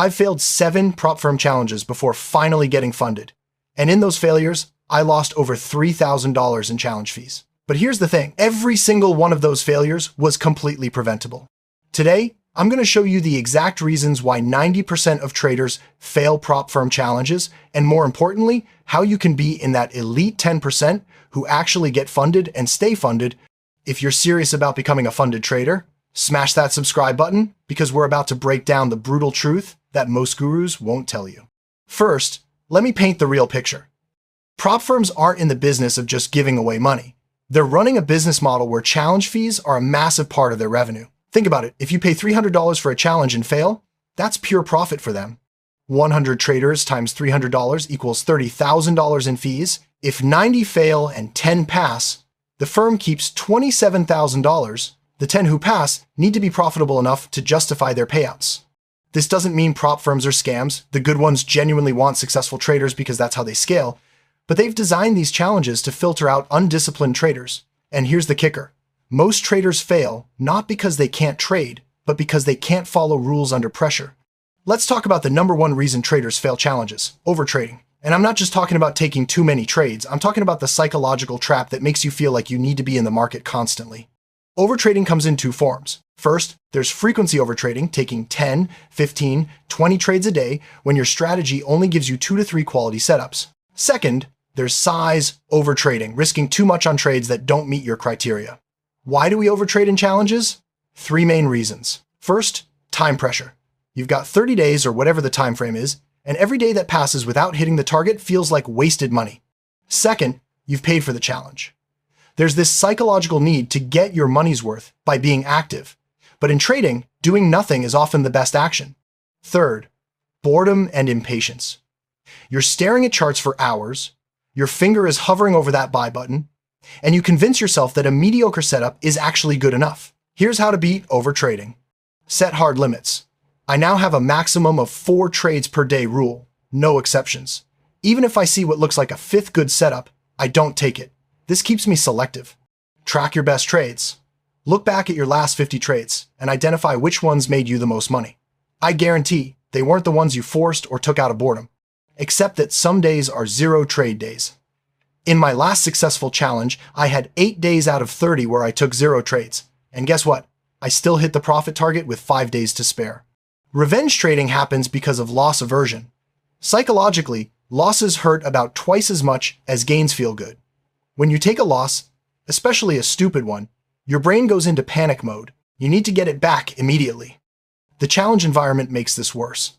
I've failed 7 Propfirm challenges before finally getting funded. And in those failures, I lost over $3,000 in challenge fees. But here's the thing, every single one of those failures was completely preventable. Today, I'm going to show you the exact reasons why 90% of traders fail Propfirm challenges, and more importantly, how you can be in that elite 10% who actually get funded and stay funded. If you're serious about becoming a funded trader, smash that subscribe button because we're about to break down the brutal truth that most gurus won't tell you. First, let me paint the real picture. Prop firms aren't in the business of just giving away money. They're running a business model where challenge fees are a massive part of their revenue. Think about it. If you pay $300 for a challenge and fail, that's pure profit for them. 100 traders times $300 equals $30,000 in fees. If 90 fail and 10 pass, the firm keeps $27,000. The 10 who pass need to be profitable enough to justify their payouts. This doesn't mean prop firms are scams. The good ones genuinely want successful traders because that's how they scale. But they've designed these challenges to filter out undisciplined traders. And here's the kicker. Most traders fail not because they can't trade, but because they can't follow rules under pressure. Let's talk about the number one reason traders fail challenges, overtrading. And I'm not just talking about taking too many trades. I'm talking about the psychological trap that makes you feel like you need to be in the market constantly. Overtrading comes in 2 forms. First, there's frequency overtrading, taking 10, 15, 20 trades a day when your strategy only gives you 2 to 3 quality setups. Second, there's size overtrading, risking too much on trades that don't meet your criteria. Why do we overtrade in challenges? 3 main reasons. First, time pressure. You've got 30 days or whatever the time frame is, and every day that passes without hitting the target feels like wasted money. Second, you've paid for the challenge. There's this psychological need to get your money's worth by being active. But in trading, doing nothing is often the best action. Third, boredom and impatience. You're staring at charts for hours, your finger is hovering over that buy button, and you convince yourself that a mediocre setup is actually good enough. Here's how to beat overtrading. Set hard limits. I now have a maximum of 4 trades per day rule, no exceptions. Even if I see what looks like a 5th good setup, I don't take it. This keeps me selective. Track your best trades. Look back at your last 50 trades and identify which ones made you the most money. I guarantee they weren't the ones you forced or took out of boredom, except that some days are 0 trade days. In my last successful challenge, I had 8 days out of 30 where I took 0 trades. And guess what? I still hit the profit target with 5 days to spare. Revenge trading happens because of loss aversion. Psychologically, losses hurt about twice as much as gains feel good. When you take a loss, especially a stupid one, your brain goes into panic mode. You need to get it back immediately. The challenge environment makes this worse.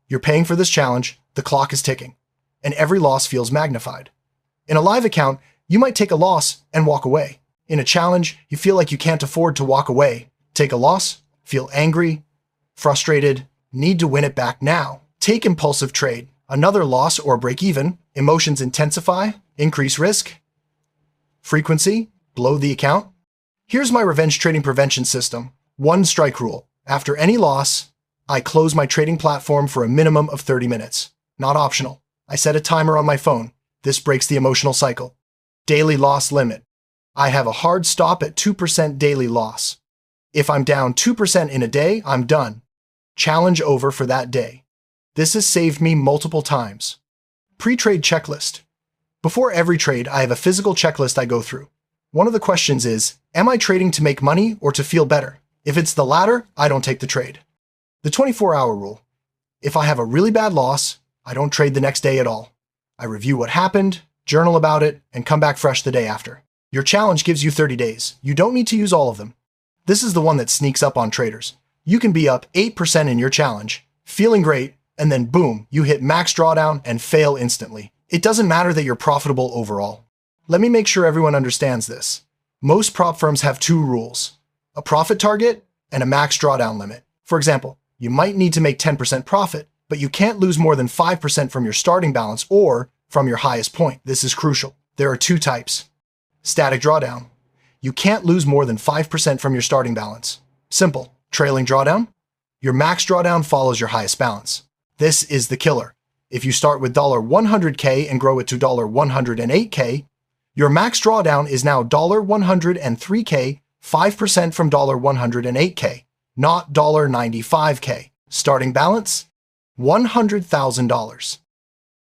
You're paying for this challenge, the clock is ticking, and every loss feels magnified. In a live account, you might take a loss and walk away. In a challenge, you feel like you can't afford to walk away. Take a loss, feel angry, frustrated, need to win it back now. Take impulsive trade. Another loss or break even, emotions intensify, increase risk. Frequency, blow the account. Here's my revenge trading prevention system. 1 strike rule. After any loss, I close my trading platform for a minimum of 30 minutes. Not optional. I set a timer on my phone. This breaks the emotional cycle. Daily loss limit. I have a hard stop at 2% daily loss. If I'm down 2% in a day, I'm done. Challenge over for that day. This has saved me multiple times. Pre-trade checklist. Before every trade, I have a physical checklist I go through. One of the questions is, am I trading to make money or to feel better? If it's the latter, I don't take the trade. The 24-hour rule. If I have a really bad loss, I don't trade the next day at all. I review what happened, journal about it, and come back fresh the day after. Your challenge gives you 30 days. You don't need to use all of them. This is the one that sneaks up on traders. You can be up 8% in your challenge, feeling great, and then boom, you hit max drawdown and fail instantly. It doesn't matter that you're profitable overall. Let me make sure everyone understands this. Most prop firms have 2 rules, a profit target and a max drawdown limit. For example, you might need to make 10% profit, but you can't lose more than 5% from your starting balance or from your highest point. This is crucial. There are 2 types. Static drawdown. You can't lose more than 5% from your starting balance. Simple. Trailing drawdown. Your max drawdown follows your highest balance. This is the killer. If you start with $100K and grow it to $108K, your max drawdown is now $103K, 5% from $108K, not $95K. Starting balance, $100,000.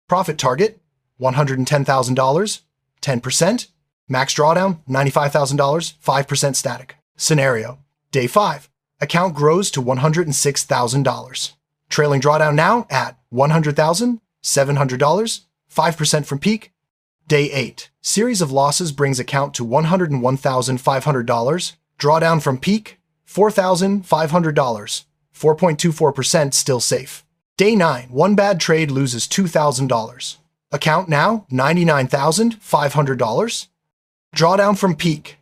Profit target, $110,000, 10%. Max drawdown, $95,000, 5% static. Scenario, day 5. Account grows to $106,000. Trailing drawdown now at $100,700, 5% from peak. Day 8. Series of losses brings account to $101,500. Drawdown from peak, $4,500. 4.24% still safe. Day 9. One bad trade loses $2,000. Account now $99,500. Drawdown from peak,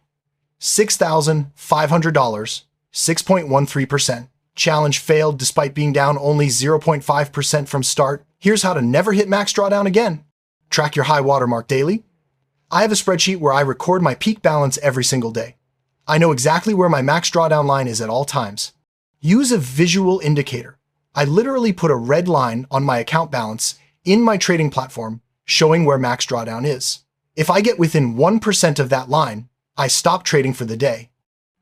$6,500. 6.13%. Challenge failed despite being down only 0.5% from start. Here's how to never hit max drawdown again. Track your high watermark daily. I have a spreadsheet where I record my peak balance every single day. I know exactly where my max drawdown line is at all times. Use a visual indicator. I literally put a red line on my account balance in my trading platform showing where max drawdown is. If I get within 1% of that line, I stop trading for the day.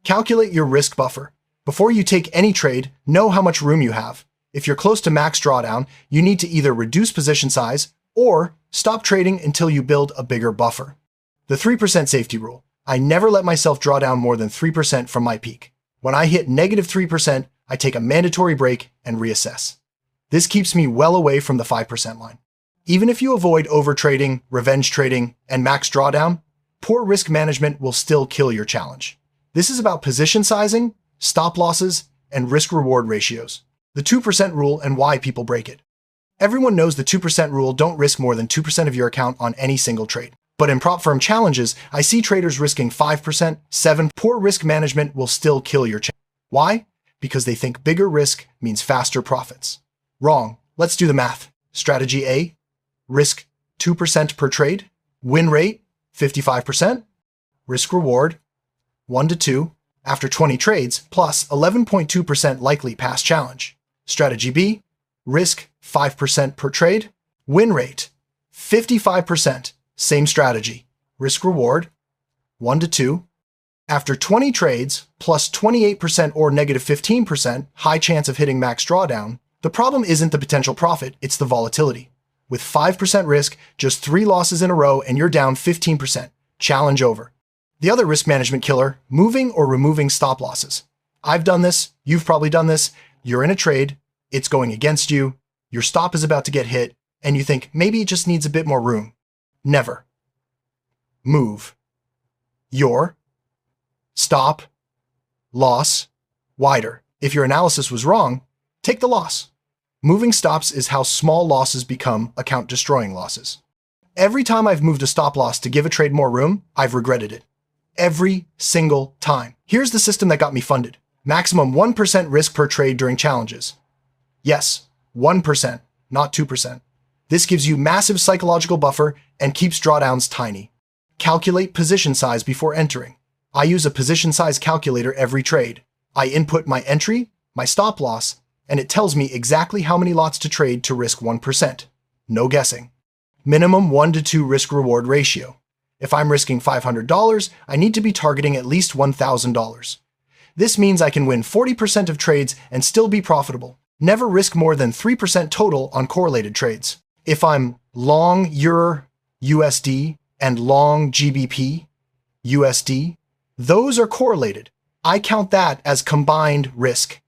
Calculate your risk buffer. Before you take any trade, know how much room you have. If you're close to max drawdown, you need to either reduce position size or stop trading until you build a bigger buffer. The 3% safety rule. I never let myself draw down more than 3% from my peak. When I hit negative 3%, I take a mandatory break and reassess. This keeps me well away from the 5% line. Even if you avoid overtrading, revenge trading, and max drawdown, poor risk management will still kill your challenge. This is about position sizing, stop losses, and risk-reward ratios. The 2% rule and why people break it. Everyone knows the 2% rule: don't risk more than 2% of your account on any single trade. But in Propfirm challenges, I see traders risking 5%, 7%. Poor risk management will still kill your challenge. Why? Because they think bigger risk means faster profits. Wrong. Let's do the math. Strategy A, risk 2% per trade. Win rate, 55%. Risk reward, 1 to 2, after 20 trades, plus 11.2% likely pass challenge. Strategy B, risk 5% per trade. Win rate, 55%. Same strategy. Risk reward, 1 to 2. After 20 trades, plus 28% or negative 15%, high chance of hitting max drawdown. The problem isn't the potential profit, it's the volatility. With 5% risk, just 3 losses in a row, and you're down 15%. Challenge over. The other risk management killer, moving or removing stop losses. I've done this, you've probably done this. You're in a trade, it's going against you, your stop is about to get hit, and you think maybe it just needs a bit more room. Never move your stop loss wider. If your analysis was wrong, take the loss. Moving stops is how small losses become account-destroying losses. Every time I've moved a stop loss to give a trade more room, I've regretted it. Every single time. Here's the system that got me funded. Maximum 1% risk per trade during challenges. Yes, 1%, not 2%. This gives you massive psychological buffer and keeps drawdowns tiny. Calculate position size before entering. I use a position size calculator every trade. I input my entry, my stop loss, and it tells me exactly how many lots to trade to risk 1%. No guessing. Minimum 1 to 2 risk-reward ratio. If I'm risking $500, I need to be targeting at least $1,000. This means I can win 40% of trades and still be profitable. Never risk more than 3% total on correlated trades. If I'm long Euro USD and long GBP USD, those are correlated. I count that as combined risk.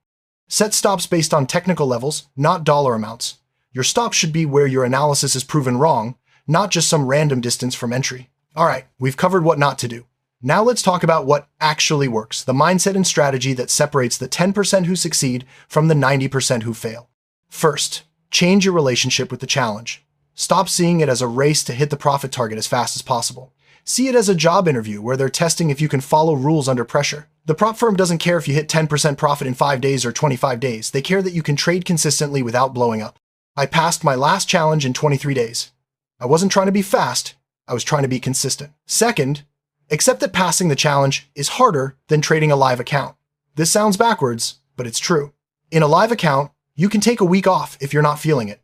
Set stops based on technical levels, not dollar amounts. Your stop should be where your analysis is proven wrong, not just some random distance from entry. All right, we've covered what not to do. Now let's talk about what actually works, the mindset and strategy that separates the 10% who succeed from the 90% who fail. First, change your relationship with the challenge. Stop seeing it as a race to hit the profit target as fast as possible. See it as a job interview where they're testing if you can follow rules under pressure. The Propfirm doesn't care if you hit 10% profit in 5 days or 25 days. They care that you can trade consistently without blowing up. I passed my last challenge in 23 days. I wasn't trying to be fast, I was trying to be consistent. Second, accept that passing the challenge is harder than trading a live account. This sounds backwards, but it's true. In a live account, you can take a week off if you're not feeling it.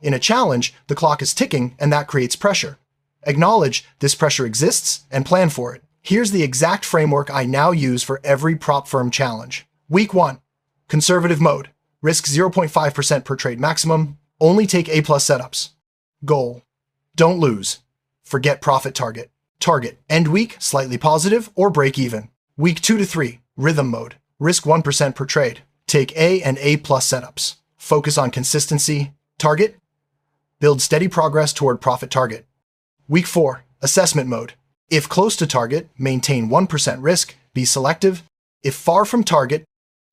In a challenge, the clock is ticking and that creates pressure. Acknowledge this pressure exists and plan for it. Here's the exact framework I now use for every Propfirm challenge. Week 1, conservative mode. Risk 0.5% per trade maximum. Only take A+ setups. Goal: don't lose. Forget profit target. Target: end week, slightly positive or break even. Week 2 to 3, rhythm mode. Risk 1% per trade. Take A and A+ setups. Focus on consistency. Target: build steady progress toward profit target. Week 4, assessment mode. If close to target, maintain 1% risk, be selective. If far from target,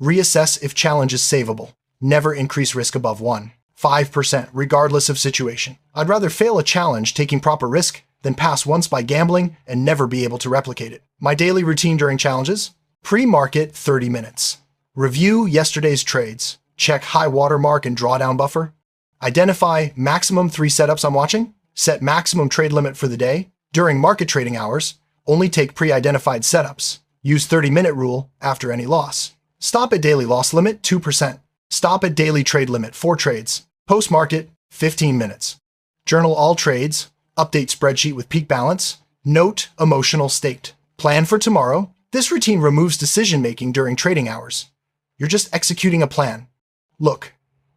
reassess if challenge is savable. Never increase risk above 5%, regardless of situation. I'd rather fail a challenge taking proper risk than pass once by gambling and never be able to replicate it. My daily routine during challenges: pre-market 30 minutes. Review yesterday's trades. Check high watermark and drawdown buffer. Identify maximum 3 setups I'm watching. Set maximum trade limit for the day. During market trading hours, only take pre-identified setups. Use 30-minute rule after any loss. Stop at daily loss limit 2%. Stop at daily trade limit 4 trades. Post-market 15 minutes. Journal all trades. Update spreadsheet with peak balance. Note emotional state. Plan for tomorrow. This routine removes decision-making during trading hours. You're just executing a plan. Look,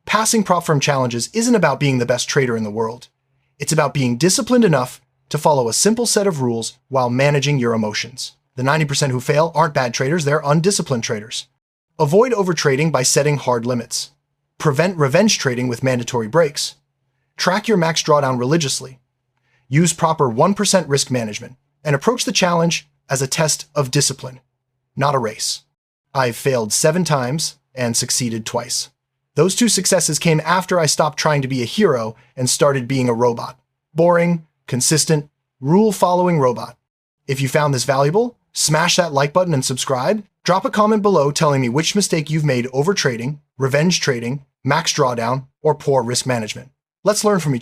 passing Propfirm challenges isn't about being the best trader in the world. It's about being disciplined enough to follow a simple set of rules while managing your emotions. The 90% who fail aren't bad traders, they're undisciplined traders. Avoid overtrading by setting hard limits. Prevent revenge trading with mandatory breaks. Track your max drawdown religiously. Use proper 1% risk management, and approach the challenge as a test of discipline, not a race. I've failed 7 times and succeeded twice. Those 2 successes came after I stopped trying to be a hero and started being a robot. Boring, consistent, rule-following robot. If you found this valuable, smash that like button and subscribe. Drop a comment below telling me which mistake you've made overtrading, revenge trading, max drawdown, or poor risk management. Let's learn from each other.